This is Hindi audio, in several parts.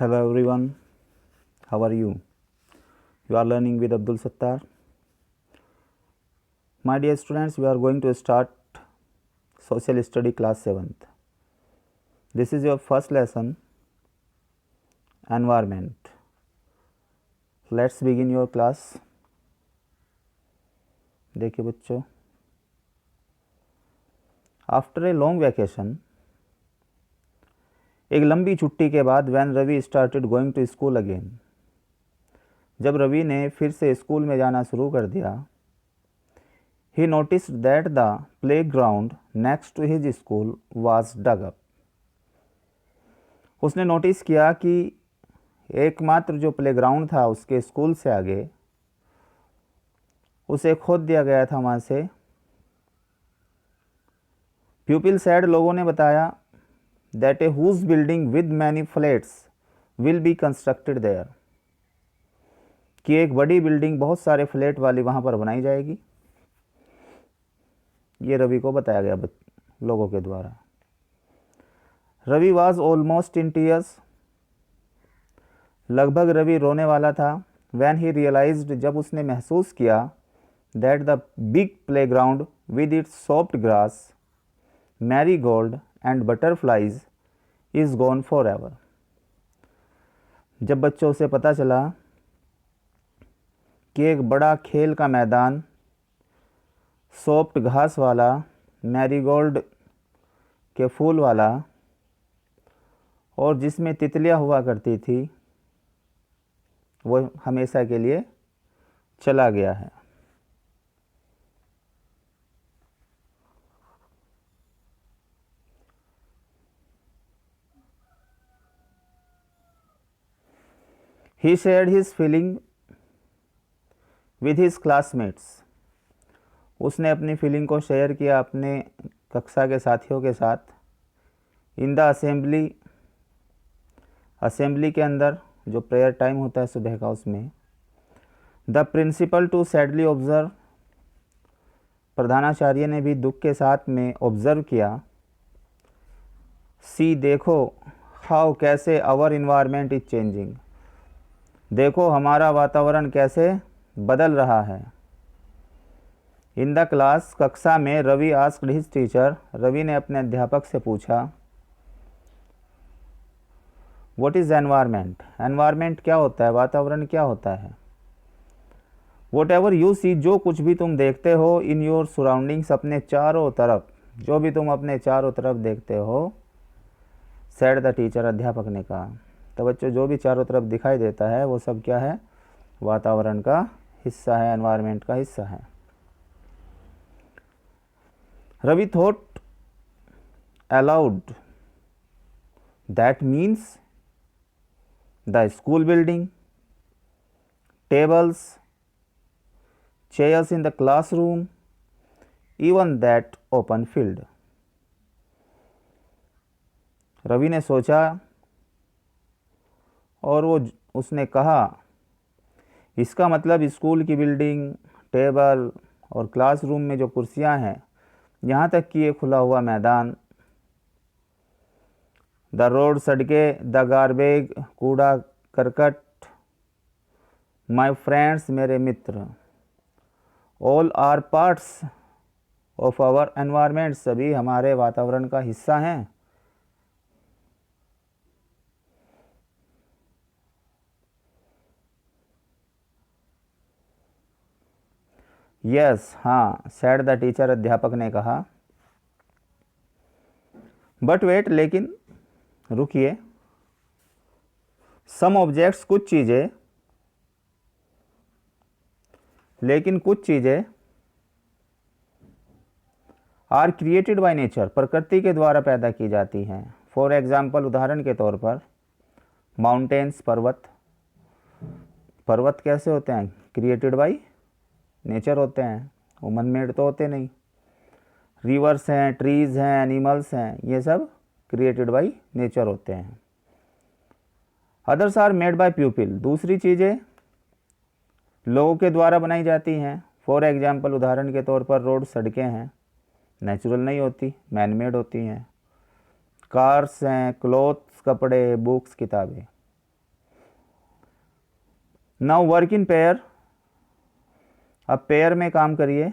Hello everyone, how are you? You are learning with Abdul Sattar. My dear students, we are going to start Social Study class 7th. This is your first lesson, Environment. Let's begin your class. देखिए बच्चों, आफ्टर ए लॉन्ग वैकेशन, एक लंबी छुट्टी के बाद when Ravi started going to school again, जब रवि ने फिर से स्कूल में जाना शुरू कर दिया, he noticed that the playground next to his school was dug up. उसने नोटिस किया कि एकमात्र जो प्लेग्राउंड था उसके स्कूल से आगे उसे खोद दिया गया था वहाँ से. प्यूपिल सेड, लोगों ने बताया, that a huge building with many flats will be constructed there, कि एक बड़ी बिल्डिंग बहुत सारे फ्लैट वाली वहाँ पर बनाई जाएगी. ये रवि को बताया गया लोगों के द्वारा. Ravi was almost in tears, लगभग रवि रोने वाला था. वैन ही रियलाइज्ड, जब उसने महसूस किया, that the big play ground with its soft grass, Marie Gold and butterflies is gone for ever. जब बच्चों से पता चला कि एक बड़ा खेल का मैदान, सॉफ्ट घास वाला, मैरीगोल्ड के फूल वाला और जिसमें तितलियां हुआ करती थी, वो हमेशा के लिए चला गया है. He shared his feeling with his classmates. उसने अपनी फीलिंग को शेयर किया अपने कक्षा के साथियों के साथ. इन द असेंबली के अंदर जो प्रेयर टाइम होता है सुबह का, उसमें. The principal too sadly observe, प्रधानाचार्य ने भी दुख के साथ में ऑब्जर्व किया. सी, देखो, हाउ, कैसे, आवर इन्वायरमेंट इज चेंजिंग, देखो हमारा वातावरण कैसे बदल रहा है. इन द क्लास, कक्षा में, Ravi asked his teacher, Ravi ने अपने अध्यापक से पूछा, व्हाट इज एनवायरमेंट, एनवायरमेंट क्या होता है, वातावरण क्या होता है. वॉट एवर यू सी, जो कुछ भी तुम देखते हो, इन योर सराउंडिंग्स, अपने चारों तरफ, जो भी तुम अपने चारों तरफ देखते हो, सेड द टीचर, अध्यापक ने कहा. तो बच्चों, जो भी चारों तरफ दिखाई देता है वो सब क्या है, वातावरण का हिस्सा है, एनवायरनमेंट का हिस्सा है. Ravi thought aloud, that means the school building, tables, chairs in the classroom, even that open field. Ravi ने सोचा और उसने कहा, इसका मतलब स्कूल की बिल्डिंग, टेबल और क्लासरूम में जो कुर्सियां हैं, यहाँ तक कि ये खुला हुआ मैदान, द रोड, सड़कें, द गार्बेज, कूड़ा करकट, माय फ्रेंड्स, मेरे मित्र, all are parts of our environment, सभी हमारे वातावरण का हिस्सा हैं. यस, हाँ, सैड द टीचर, अध्यापक ने कहा. बट वेट, लेकिन रुकिए, सम ऑब्जेक्ट्स, कुछ चीज़ें, लेकिन कुछ चीज़ें, आर क्रिएटेड बाय नेचर, प्रकृति के द्वारा पैदा की जाती हैं. फॉर एग्जाम्पल, उदाहरण के तौर पर, माउंटेन्स, पर्वत. पर्वत कैसे होते हैं, क्रिएटेड बाय नेचर होते हैं, वो मन मेड तो होते नहीं. रिवर्स हैं, ट्रीज़ हैं, एनिमल्स हैं, ये सब क्रिएटेड बाय नेचर होते हैं. Others are made by people, दूसरी चीज़ें लोगों के द्वारा बनाई जाती हैं. फॉर एग्जाम्पल, उदाहरण के तौर पर, रोड, सड़कें हैं, नेचुरल नहीं होती, मैन मेड होती हैं. कार्स हैं, क्लोथ्स, कपड़े, बुक्स, किताबें. नाउ वर्क इन पेयर, अब पेयर में काम करिए।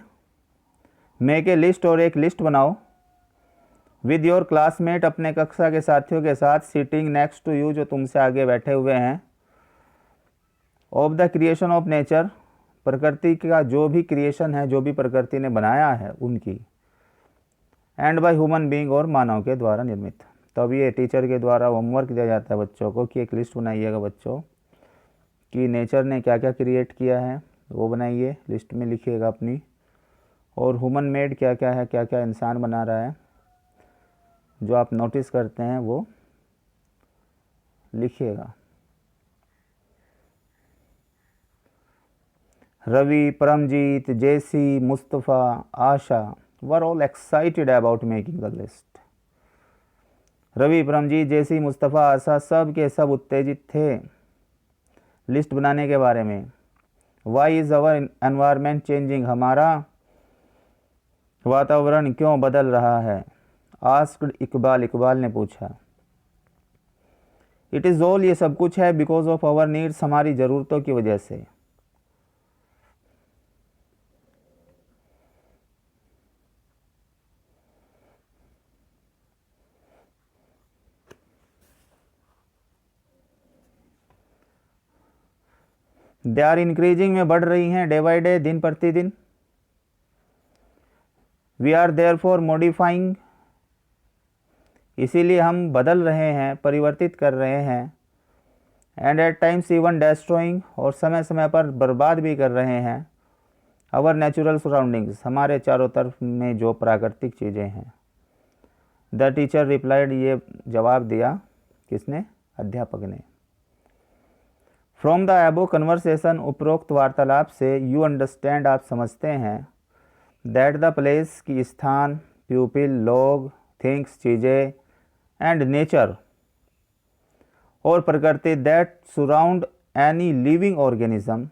मेक ए लिस्ट, और एक लिस्ट बनाओ विद योर क्लासमेट, अपने कक्षा के साथियों के साथ, सिटिंग नेक्स्ट टू यू, जो तुमसे आगे बैठे हुए हैं। Of the creation of nature, प्रकृति का जो भी क्रिएशन है, जो भी प्रकृति ने बनाया है उनकी। एंड बाय ह्यूमन बीइंग, और मानव के द्वारा निर्मित। तो अब ये टीचर के द्वारा होमवर्क दिया जाता है बच्चों को कि एक लिस्ट बनाइएगा बच्चों कि नेचर ने क्या क्या क्रिएट किया है, वो बनाइए, लिस्ट में लिखिएगा अपनी। और ह्यूमन मेड क्या क्या है, क्या क्या इंसान बना रहा है, जो आप नोटिस करते हैं वो लिखिएगा। Ravi, Paramjit, Jessie, Mustafa, Asha were all excited about making the list. Ravi, Paramjit, Jessie, Mustafa, Asha सब के सब उत्तेजित थे लिस्ट बनाने के बारे में। Why is our environment changing, हमारा वातावरण क्यों बदल रहा है। आस्क्ड इकबाल, इकबाल ने पूछा। इट इज़ ऑल, ये सब कुछ है, बिकॉज ऑफ आवर नीड्स, हमारी ज़रूरतों की वजह से। दे आर इंक्रीजिंग, में बढ़ रही हैं, डे बाई डे, दिन प्रतिदिन। We are there for modifying, इसीलिए हम बदल रहे हैं, परिवर्तित कर रहे हैं। And at times even destroying, और समय समय पर बर्बाद भी कर रहे हैं। आवर नेचुरल सराउंडिंग्स, हमारे चारों तरफ में जो प्राकृतिक चीज़ें हैं। द टीचर रिप्लाइड, ये जवाब दिया किसने, अध्यापक ने। फ्रॉम द एबो कन्वर्सेशन, उपरोक्त वार्तालाप से, यू अंडरस्टैंड, आप समझते हैं, दैट द प्लेस, की स्थान, प्यूपिल, लोग, थिंग्स, चीज़ें, एंड नेचर, और प्रकृति, that surround any living organism,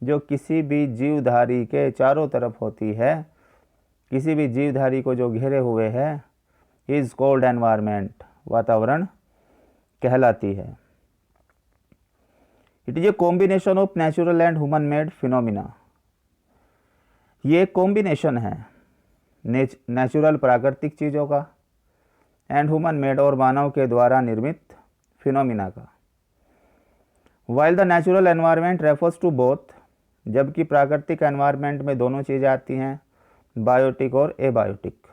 जो किसी भी जीवधारी के चारों तरफ होती है, किसी भी जीवधारी को जो घेरे हुए है, इज़ कॉल्ड एनवायरमेंट, वातावरण कहलाती है। It is a combination of natural and human made phenomena, ये एक कॉम्बिनेशन है नेचुरल प्राकृतिक चीज़ों का, एंड ह्यूमन मेड, और मानव के द्वारा निर्मित फिनोमिना का। While the natural environment refers to both, जबकि प्राकृतिक एनवायरनमेंट में दोनों चीज़ें आती हैं, बायोटिक और एबायोटिक।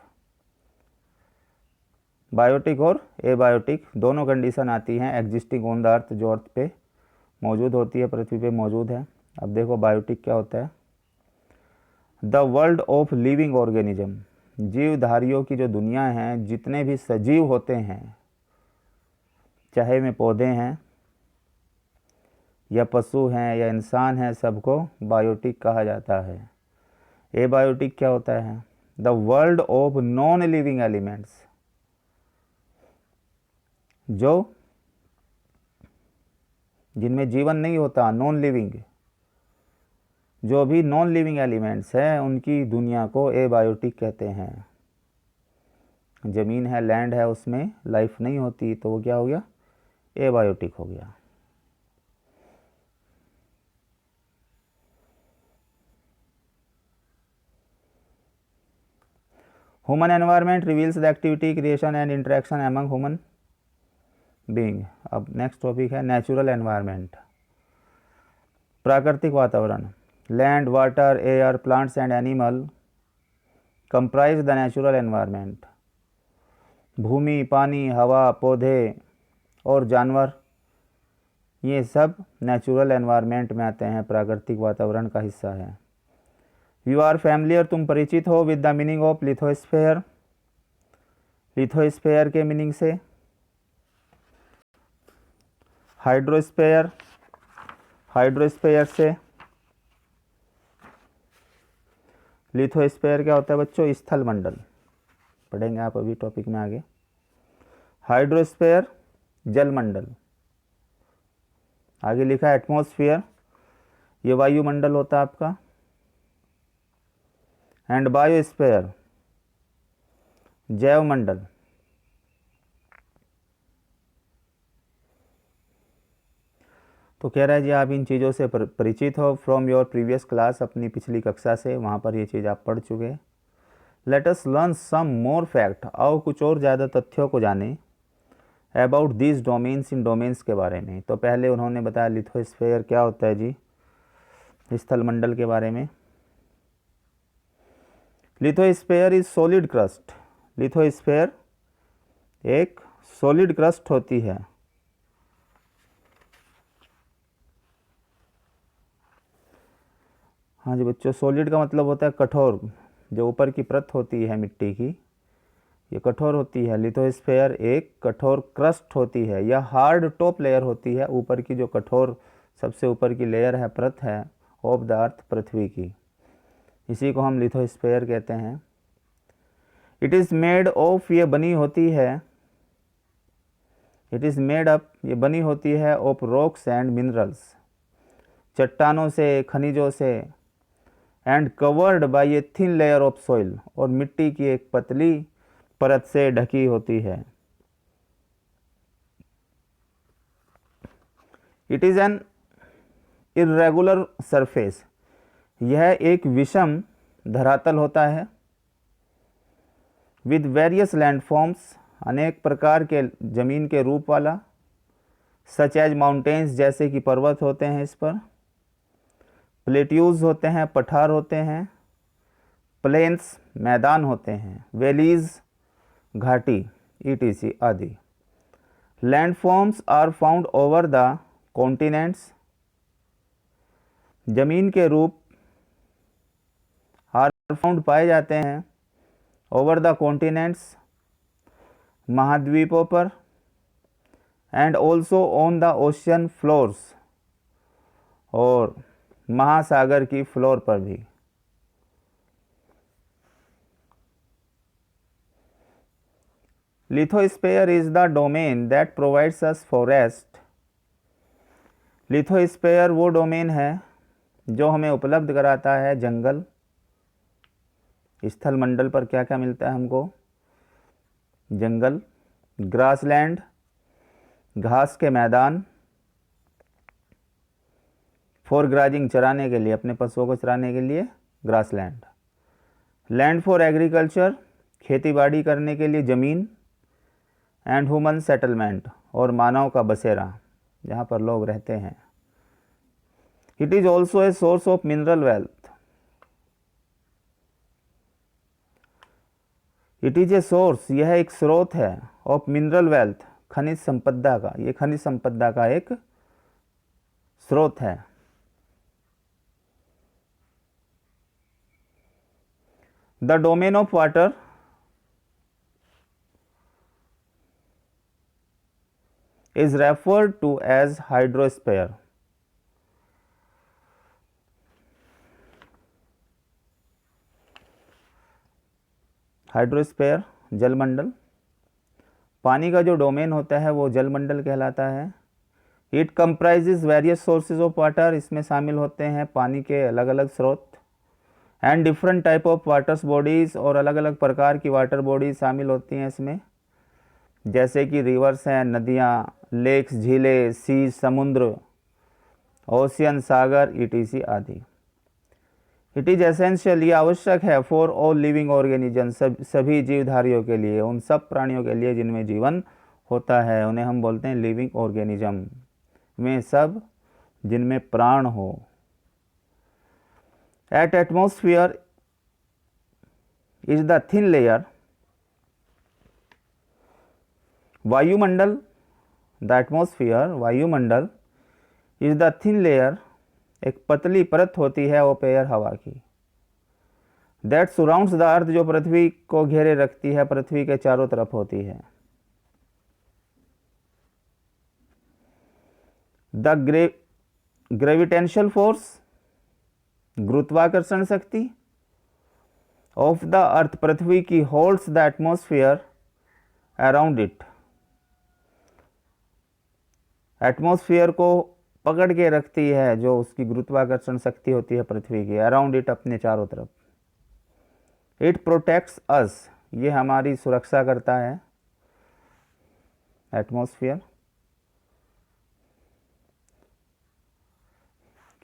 बायोटिक और एबायोटिक दोनों कंडीशन आती हैं एग्जिस्टिंग ऑन द अर्थ, जो अर्थ पे मौजूद होती है, पृथ्वी पे मौजूद है। अब देखो बायोटिक क्या होता है। The world of living organism, जीवधारियों की जो दुनिया है, जितने भी सजीव होते हैं, चाहे में पौधे हैं या पशु हैं या इंसान हैं, सबको बायोटिक कहा जाता है। एबायोटिक क्या होता है, the world of non living elements, जो जिनमें जीवन नहीं होता, नॉन लिविंग, जो भी नॉन लिविंग एलिमेंट्स हैं उनकी दुनिया को एबायोटिक कहते हैं। ज़मीन है, लैंड है, उसमें लाइफ नहीं होती, तो वो क्या हो गया, एबायोटिक हो गया। Human environment reveals the activity, creation and interaction among human being. अब नेक्स्ट टॉपिक है नेचुरल एनवायरनमेंट, प्राकृतिक वातावरण। Land, water, air, plants and animal comprise the natural environment. भूमि, पानी, हवा, पौधे और जानवर, ये सब नेचुरल एनवायरनमेंट में आते हैं, प्राकृतिक वातावरण का हिस्सा है। यू आर फैमिलियर, तुम परिचित हो, with the meaning of lithosphere, lithosphere के मीनिंग से। हाइड्रोस्फेयर, हाइड्रोस्फेयर से। लिथोस्फेयर क्या होता है बच्चों, स्थल मंडल, पढ़ेंगे आप अभी टॉपिक में आगे। हाइड्रोस्फेयर जल मंडल, आगे लिखा है एटमॉस्फेयर, ये वायुमंडल होता है आपका। एंड बायोस्फेयर जैव मंडल। तो कह रहा है जी आप इन चीज़ों से परिचित हो फ्रॉम योर प्रीवियस क्लास, अपनी पिछली कक्षा से, वहाँ पर ये चीज़ आप पढ़ चुके। Let us learn some more fact, आओ कुछ और ज़्यादा तथ्यों को जानें अबाउट दिस डोमेन्स, इन डोमेन्स के बारे में। तो पहले उन्होंने बताया लिथोस्फीयर क्या होता है जी, स्थलमंडल के बारे में। Lithosphere is solid crust, lithosphere एक सॉलिड क्रस्ट होती है। हाँ जी बच्चों, सॉलिड का मतलब होता है कठोर, जो ऊपर की परत होती है मिट्टी की ये कठोर होती है। लिथोस्फीयर एक कठोर क्रस्ट होती है या हार्ड टॉप लेयर होती है, ऊपर की जो कठोर सबसे ऊपर की लेयर है, परत है ऑफ द अर्थ, पृथ्वी की, इसी को हम लिथोस्फीयर कहते हैं। इट इज़ मेड ऑफ, ये बनी होती है, इट इज़ मेड अप, ये बनी होती है ऑफ रॉक्स एंड मिनरल्स, चट्टानों से, खनिजों से, and covered by a thin layer of soil, और मिट्टी की एक पतली परत से ढकी होती है। It is an irregular surface, यह एक विषम धरातल होता है। विद वेरियस लैंडफॉर्म्स, अनेक प्रकार के जमीन के रूप वाला। सच एज माउंटेन्स, जैसे कि पर्वत होते हैं इस पर। प्लेट्यूज होते हैं, पठार होते हैं। प्लेन्स, मैदान होते हैं। वैलीज, घाटी, ईटीसी आदि। Landforms are found over the continents, जमीन के रूप आर फाउंड पाए जाते हैं ओवर द कॉन्टिनेंट्स, महाद्वीपों पर, and also on the ocean floors, और महासागर की फ्लोर पर भी। Lithosphere is the domain that provides us forest, lithosphere वो डोमेन है जो हमें उपलब्ध कराता है जंगल। स्थलमंडल पर क्या क्या मिलता है हमको, जंगल, ग्रासलैंड, घास के मैदान, फॉर ग्राजिंग, चराने के लिए, अपने पशुओं को चराने के लिए ग्रासलैंड। लैंड फॉर एग्रीकल्चर, खेती बाड़ी करने के लिए ज़मीन। एंड ह्यूमन सेटलमेंट, और मानव का बसेरा, जहाँ पर लोग रहते हैं। It is also a source of mineral wealth, it is a source, यह एक स्रोत है, ऑफ मिनरल वेल्थ, खनिज संपदा का, ये खनिज संपदा का एक स्रोत है। The domain of water is referred to as hydrosphere, hydrosphere जलमंडल, पानी का जो डोमेन होता है वो जलमंडल कहलाता है। It comprises various sources of water, इसमें शामिल होते हैं पानी के अलग अलग स्रोत। And different type of waters bodies, और अलग अलग प्रकार की वाटर बॉडीज शामिल होती हैं इसमें, जैसे कि रिवर्स हैं, नदियाँ, लेक्स, झीलें, सीज, समुद्र, ओशियन, सागर, ईटीसी आदि। इट इज़ एसेंशियल, ये आवश्यक है, फॉर ऑल लिविंग ऑर्गेनिज्म, सभी जीवधारियों के लिए, उन सब प्राणियों के लिए जिनमें जीवन होता है, उन्हें हम बोलते हैं लिविंग ऑर्गेनिज्म, में सब जिनमें प्राण हो। At atmosphere is the thin layer, वायुमंडल, द एटमॉस्फेयर, वायुमंडल, इज द थिन लेयर, एक पतली परत होती है ऑफ एयर, हवा की, दैट सराउंड्स द अर्थ, जो पृथ्वी को घेरे रखती है, पृथ्वी के चारों तरफ होती है। द ग्रेविटेंशियल फोर्स, गुरुत्वाकर्षण शक्ति, ऑफ द अर्थ, पृथ्वी की, holds the atmosphere around it, atmosphere को पकड़ के रखती है, जो उसकी गुरुत्वाकर्षण शक्ति होती है पृथ्वी की, अराउंड इट, अपने चारों तरफ। इट प्रोटेक्ट्स अस, ये हमारी सुरक्षा करता है, एटमॉस्फेयर।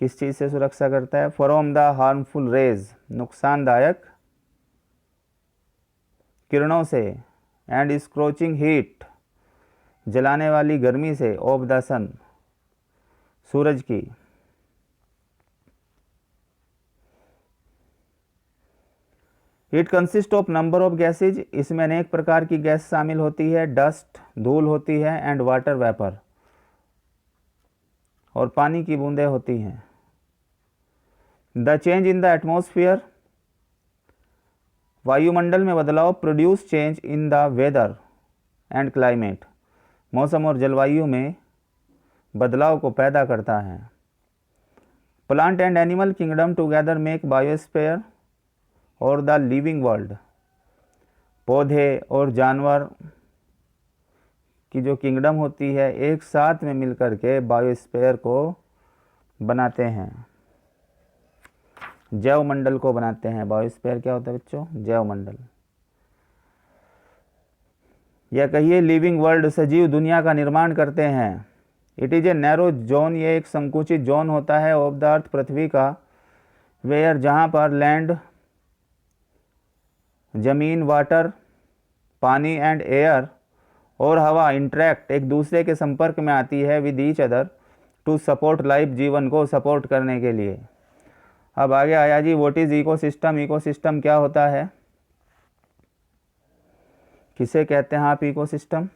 किस चीज़ से सुरक्षा करता है? फ्रॉम द हार्मफुल रेज, नुकसानदायक किरणों से, एंड स्क्रोचिंग हीट, जलाने वाली गर्मी से, ऑफ द सन, सूरज की। It consist of number of gases, इसमें अनेक प्रकार की गैस शामिल होती है। डस्ट, धूल होती है, एंड वाटर वेपर, और पानी की बूंदें होती हैं। The change in the atmosphere, वायुमंडल में बदलाव, produce change in the weather and climate, मौसम और जलवायु में बदलाव को पैदा करता है। Plant and animal kingdom together make biosphere और द लिविंग वर्ल्ड, पौधे और जानवर की जो किंगडम होती है एक साथ में मिलकर के बायोस्फीयर को बनाते हैं, जैव मंडल को बनाते हैं। बायोस्फीयर क्या होता है बच्चों? जैव मंडल, या कहिए लिविंग वर्ल्ड, सजीव दुनिया का निर्माण करते हैं। It is a narrow zone, ये एक संकुचित जोन होता है ऑफ द अर्थ, पृथ्वी का, वेयर, जहाँ पर लैंड, जमीन, वाटर, पानी, एंड एयर, और हवा, इंटरेक्ट, एक दूसरे के संपर्क में आती है with each other to support life, जीवन को सपोर्ट करने के लिए। अब आगे आया जी, व्हाट इज इकोसिस्टम? इकोसिस्टम क्या होता है? किसे कहते हैं आप ecosystem?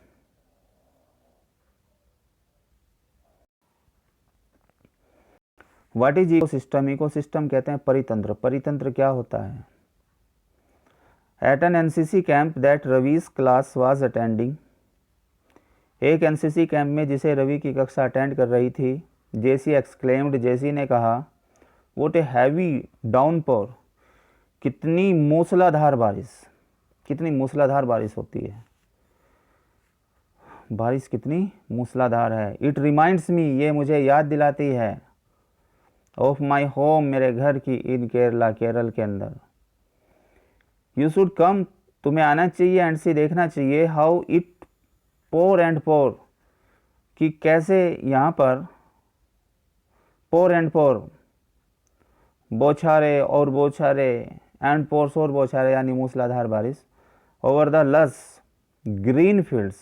What is ecosystem? Ecosystem कहते हैं परितंत्र। परितंत्र क्या होता है? At an NCC camp that Ravi's class was attending, एक एनसीसी कैंप में जिसे रवि की कक्षा अटेंड कर रही थी, जेसी एक्सक्लेम्ड, जेसी ने कहा, व्हाट ए हैवी डाउनपोर, कितनी मूसलाधार बारिश, कितनी मूसलाधार बारिश होती है, बारिश कितनी मूसलाधार है। इट रिमाइंड्स मी, ये मुझे याद दिलाती है, ऑफ माई होम, मेरे घर की, इन केरला, केरल के अंदर। यू शुड कम, तुम्हें आना चाहिए, एंड सी, देखना चाहिए, how it pour and pour, कि कैसे यहाँ पर पोर एंड पोर, बौछारे और बौछारे, एंड पोर्स और बौछारे, यानी मूसलाधार बारिश, ओवर द लस ग्रीन फील्ड्स,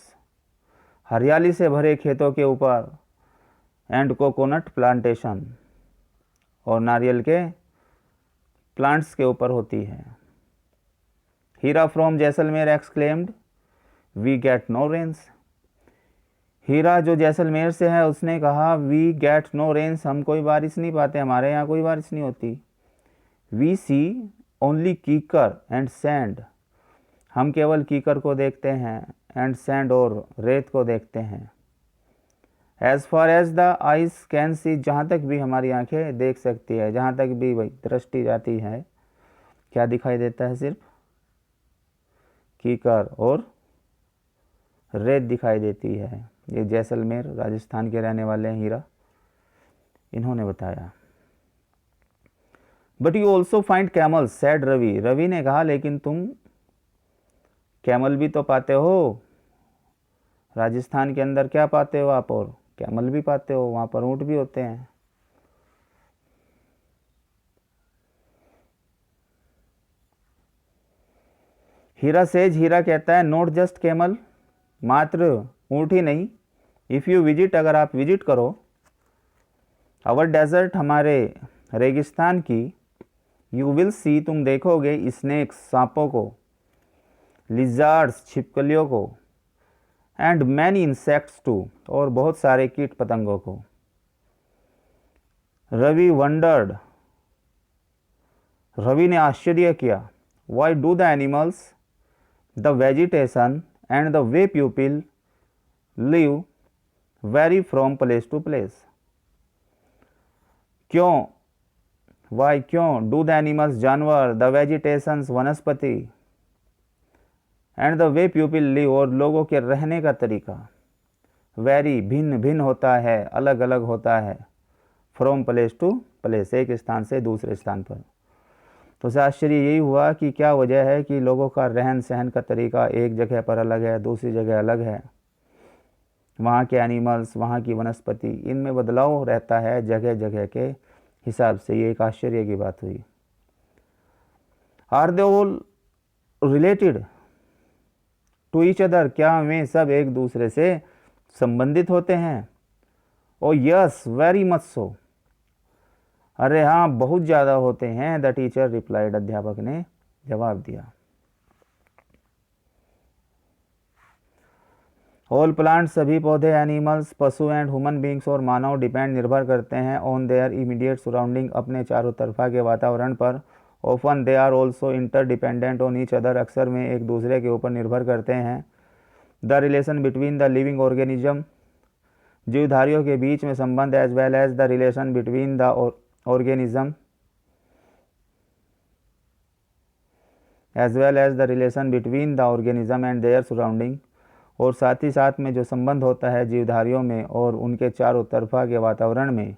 हरियाली से भरे खेतों के ऊपर, एंड कोकोनट प्लांटेशन, और नारियल के प्लांट्स के ऊपर होती है। Heera from Jaisalmer exclaimed, we get no rains, Heera जो जैसलमेर से है उसने कहा, वी गेट नो रेन्स, हम कोई बारिश नहीं पाते, हमारे यहाँ कोई बारिश नहीं होती। वी सी ओनली कीकर एंड सैंड, हम केवल कीकर को देखते हैं, एंड सैंड, और रेत को देखते हैं। As far as the eyes can see, जहाँ तक भी हमारी आंखें देख सकती है, जहाँ तक भी भाई दृष्टि जाती है, क्या दिखाई देता है? सिर्फ कीकर और रेत दिखाई देती है। ये जैसलमेर राजस्थान के रहने वाले हैं हीरा, इन्होंने बताया। But you also find camels, said Ravi, Ravi ने कहा, लेकिन तुम कैमल भी तो पाते हो, राजस्थान के अंदर क्या पाते हो आप? और कैमल भी पाते हो, वहाँ पर ऊँट भी होते हैं। हीरा सेज, हीरा कहता है, नॉट जस्ट कैमल, मात्र ऊँट ही नहीं, इफ़ यू विजिट, अगर आप विजिट करो, अवर डेजर्ट, हमारे रेगिस्तान की, यू विल सी, तुम देखोगे, स्नेक्स, सांपों को, लिजार्ड्स, छिपकलियों को, एंड मैनी इंसेक्ट्स टू, और बहुत सारे कीट पतंगों को। रवि वंडर्ड, रवि ने आश्चर्य किया, why do the animals, the vegetation, and the way people live vary from place to place, क्यों, वाई, क्यों, डू द एनिमल्स, जानवर, द वेजिटेशंस, वनस्पति, and the way people live, और लोगों के रहने का तरीका, वेरी, भिन्न भिन्न होता है, अलग अलग होता है, फ्रॉम प्लेस टू प्लेस, एक स्थान से दूसरे स्थान पर। तो उसे आश्चर्य यही हुआ कि क्या वजह है कि लोगों का रहन सहन का तरीका एक जगह पर अलग है, दूसरी जगह अलग है, वहाँ के एनिमल्स, वहाँ की वनस्पति, इनमें बदलाव रहता है जगह जगह के हिसाब से ये एक आश्चर्य की बात हुई। Are they all related to each other, क्या वे सब एक दूसरे से संबंधित होते हैं? Oh yes very much so, अरे हाँ बहुत ज़्यादा होते हैं। द टीचर रिप्लाइड, अध्यापक ने जवाब दिया। ऑल प्लांट्स, सभी पौधे, एनिमल्स, पशु एंड ह्यूमन बींग्स और मानव डिपेंड, निर्भर करते हैं ऑन देयर इमीडिएट सराउंडिंग, अपने चारों तरफा के वातावरण पर। Often they are also interdependent on each other, अक्सर में एक दूसरे के ऊपर निर्भर करते हैं। The relation between the living organism, जीवधारियों के बीच में संबंध, as well as the relation between the organism and their surrounding, और साथ ही साथ में जो संबंध होता है जीवधारियों में और उनके चारों तरफा के वातावरण में,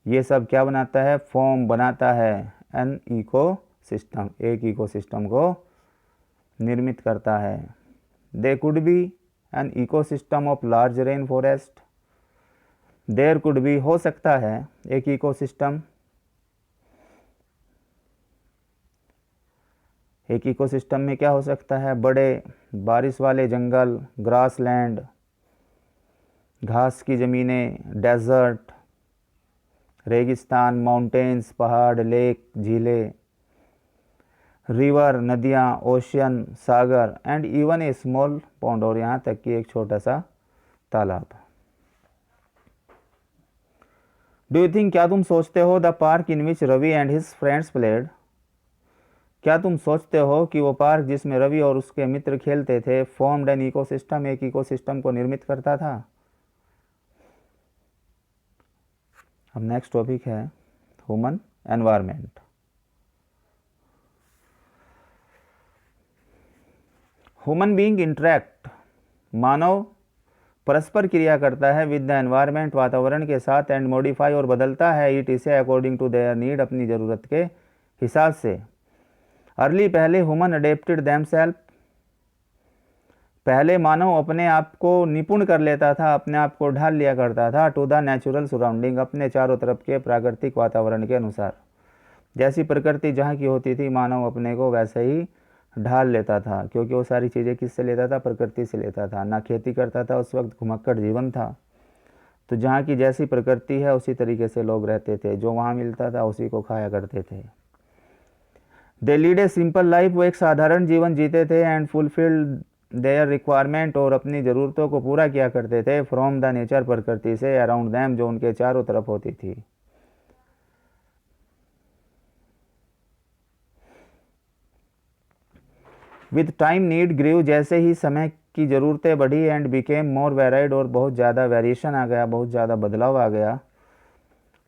ये सब क्या बनाता है? फॉर्म बनाता है एन इकोसिस्टम, एक इकोसिस्टम को निर्मित करता है। They could be an ecosystem of large rain forest, there could be, हो सकता है एक इकोसिस्टम, एक इकोसिस्टम में क्या हो सकता है? बड़े बारिश वाले जंगल, ग्रासलैंड, घास की ज़मीनें, डेजर्ट, रेगिस्तान, माउंटेन्स, पहाड़, लेक, झीलें, रिवर, नदियाँ, ocean, Sagar, and even a small pond, और यहाँ तक कि एक छोटा सा तालाब। डू यू थिंक, क्या तुम सोचते हो, the park in which Ravi and his friends played, क्या तुम सोचते हो कि वो पार्क जिसमें रवि और उसके मित्र खेलते थे, फॉर्म्ड एन इकोसिस्टम, एक इकोसिस्टम को निर्मित करता था? अब नेक्स्ट टॉपिक है human environment. Human being interact, मानव परस्पर क्रिया करता है विद द एनवायरनमेंट, वातावरण के साथ, एंड मॉडिफाई, और बदलता है इट इसे अकॉर्डिंग टू देयर नीड, अपनी ज़रूरत के हिसाब से। अर्ली, पहले ह्यूमन अडेप्टेड देमसेल्फ, पहले मानव अपने आप को निपुण कर लेता था, अपने आप को ढाल लिया करता था, टू द नेचुरल सराउंडिंग, अपने चारों तरफ के प्राकृतिक वातावरण के अनुसार। जैसी प्रकृति जहाँ की होती थी, मानव अपने को वैसे ही ढाल लेता था, क्योंकि वो सारी चीज़ें किससे लेता था? प्रकृति से लेता था। ना खेती करता था, उस वक्त घुमक्कड़ जीवन था, तो जहाँ की जैसी प्रकृति है उसी तरीके से लोग रहते थे, जो वहाँ मिलता था उसी को खाया करते थे। They lead a simple life, वो एक साधारण जीवन जीते थे, एंड फुलफिल्ड देयर रिक्वायरमेंट, और अपनी ज़रूरतों को पूरा किया करते थे, फ्रॉम द नेचर, प्रकृति से, अराउंड दैम, जो उनके चारों तरफ होती थी। विद टाइम नीड ग्रीव, जैसे ही समय की ज़रूरतें बढ़ी, एंड बिकेम मोर वेराइड, और बहुत ज़्यादा वेरिएशन आ गया, बहुत ज़्यादा बदलाव आ गया।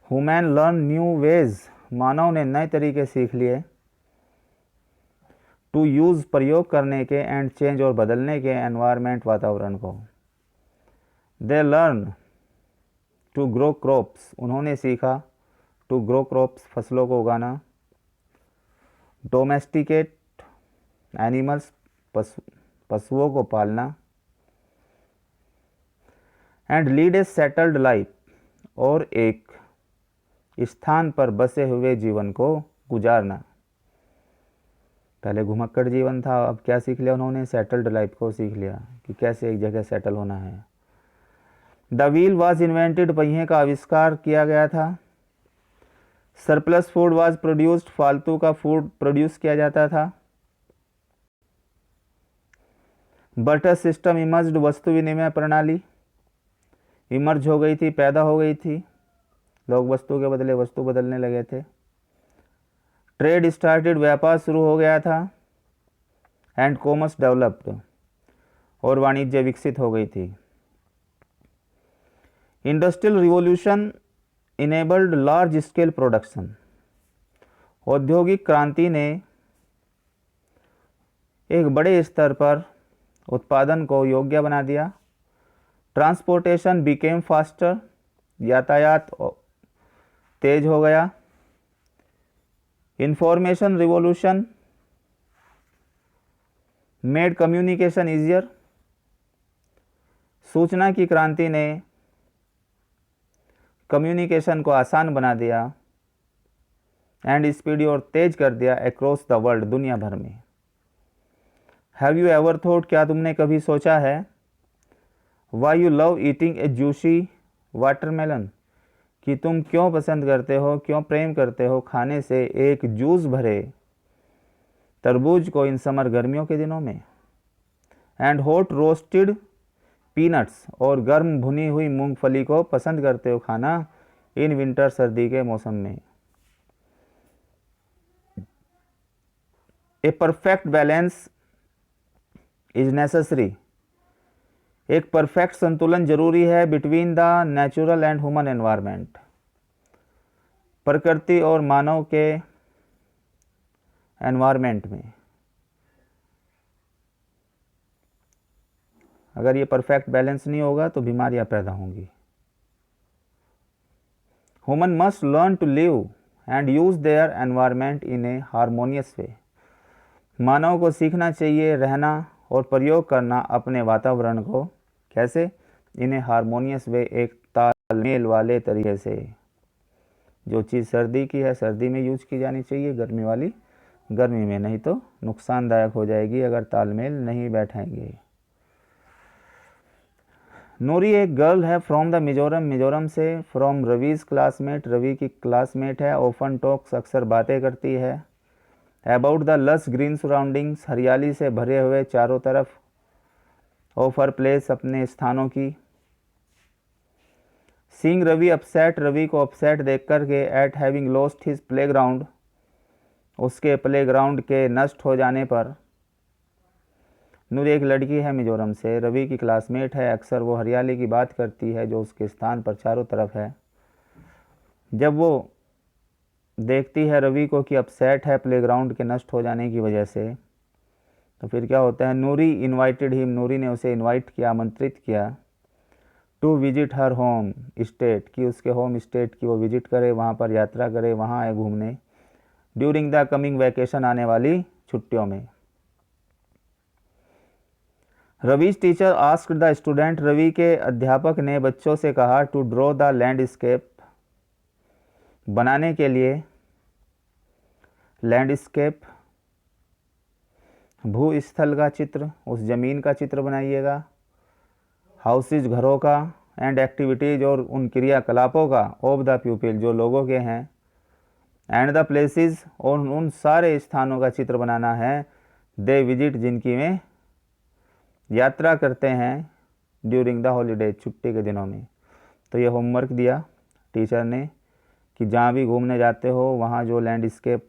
ह्यूमन लर्न न्यू वेज, मानव ने नए तरीके सीख लिए, टू यूज़, प्रयोग करने के, एंड चेंज, और बदलने के, एनवायरनमेंट, वातावरण को। They learn to grow crops, उन्होंने सीखा टू ग्रो क्रॉप्स, फसलों को उगाना। डोमेस्टिकेट एनिमल्स, पशुओं को पालना। And lead A settled life, और एक स्थान पर बसे हुए जीवन को गुजारना। पहले घुमक्कड़ जीवन था, अब क्या सीख लिया उन्होंने? सेटल्ड लाइफ को सीख लिया कि कैसे एक जगह सेटल होना है। द व्हील वाज इन्वेंटेड, पहिए का आविष्कार किया गया था। सरप्लस फूड वाज प्रोड्यूस्ड, फालतू का फूड प्रोड्यूस किया जाता था। बर्टर सिस्टम इमर्ज्ड, वस्तु विनिमय प्रणाली इमर्ज हो गई थी, पैदा हो गई थी, लोग वस्तु के बदले वस्तु बदलने लगे थे। ट्रेड स्टार्टेड, व्यापार शुरू हो गया था। एंड कॉमर्स डेवलप्ड, और वाणिज्य विकसित हो गई थी। Industrial revolution enabled large scale production, औद्योगिक क्रांति ने एक बड़े स्तर पर उत्पादन को योग्य बना दिया। ट्रांसपोर्टेशन बिकेम फास्टर, यातायात तेज हो गया। Information revolution made communication easier, सूचना की क्रांति ने कम्युनिकेशन को आसान बना दिया एंड स्पीडी और तेज कर दिया अक्रॉस द वर्ल्ड, दुनिया भर में। हैव यू एवर थॉट, क्या तुमने कभी सोचा है, why you love eating A juicy watermelon, कि तुम क्यों पसंद करते हो, क्यों प्रेम करते हो खाने से एक जूस भरे तरबूज को इन समर, गर्मियों के दिनों में। एंड हॉट रोस्टेड पीनट्स, और गर्म भुनी हुई मूंगफली को पसंद करते हो खाना इन विंटर, सर्दी के मौसम में। A perfect balance is necessary, एक परफेक्ट संतुलन जरूरी है between the natural and human environment, प्रकृति और मानव के एनवायरनमेंट में। अगर ये परफेक्ट बैलेंस नहीं होगा तो बीमारियां पैदा होंगी। Human must learn to live and use their environment in a harmonious way, मानव को सीखना चाहिए रहना और प्रयोग करना अपने वातावरण को, कैसे, इन ए हार्मोनियस वे, एक तालमेल वाले तरीके से। जो चीज़ सर्दी की है सर्दी में यूज की जानी चाहिए, गर्मी वाली गर्मी में, नहीं तो नुकसानदायक हो जाएगी अगर तालमेल नहीं बैठाएंगे। नूरी एक गर्ल है फ्रॉम द मिजोरम, मिजोरम से, फ्रॉम रवीज क्लासमेट, रवि की क्लासमेट है, ओफन टॉक्स, अक्सर बातें करती है, अबाउट द लस ग्रीन सराउंडिंग्स, हरियाली से भरे हुए चारों तरफ, ऑफ हर प्लेस, अपने स्थानों की। सीइंग रवि अपसेट, रवि को अपसेट देख कर के, eight having lost his playground, उसके प्लेग्राउंड के नष्ट हो जाने पर। नूर एक लड़की है मिजोरम से, रवि की क्लासमेट है, अक्सर वो हरियाली की बात करती है जो उसके स्थान पर चारों तरफ है। जब वो देखती है रवि को कि अपसेट है प्लेग्राउंड के नष्ट हो जाने की वजह से, तो फिर क्या होता है, नूरी इनवाइटेड हिम, नूरी ने उसे इनवाइट किया, आमंत्रित किया, to visit her home state, कि उसके होम स्टेट की वो विजिट करे, वहाँ पर यात्रा करे, वहाँ आए घूमने, ड्यूरिंग द कमिंग वैकेशन, आने वाली छुट्टियों में। Ravi's teacher asked the student, Ravi के अध्यापक ने बच्चों से कहा, टू ड्रॉ द लैंडस्केप, बनाने के लिए लैंडस्केप, भूस्थल का चित्र, उस जमीन का चित्र बनाइएगा, हाउसेज, घरों का, एंड एक्टिविटीज, और उन क्रियाकलापों का, ऑफ द प्यूपिल, जो लोगों के हैं, एंड द प्लेसेस, और उन सारे स्थानों का चित्र बनाना है, दे विजिट, जिनकी में यात्रा करते हैं, ड्यूरिंग द हॉलीडे, छुट्टी के दिनों में। तो ये होमवर्क दिया टीचर ने कि जहाँ भी घूमने जाते हो वहाँ जो लैंडस्केप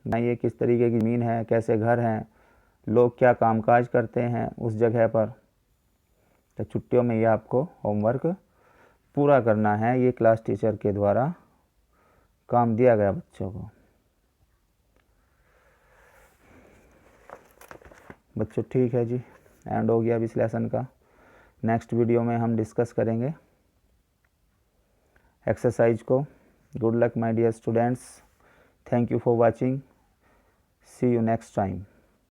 बनाइए, किस तरीके की ज़मीन है, कैसे घर हैं, लोग क्या कामकाज करते हैं उस जगह पर। तो छुट्टियों में ये आपको होमवर्क पूरा करना है, ये क्लास टीचर के द्वारा काम दिया गया बच्चों को। बच्चों ठीक है जी, एंड हो गया अब इस लेसन का। नेक्स्ट वीडियो में हम डिस्कस करेंगे एक्सरसाइज को। Good luck my dear students, thank you for watching, see you next time.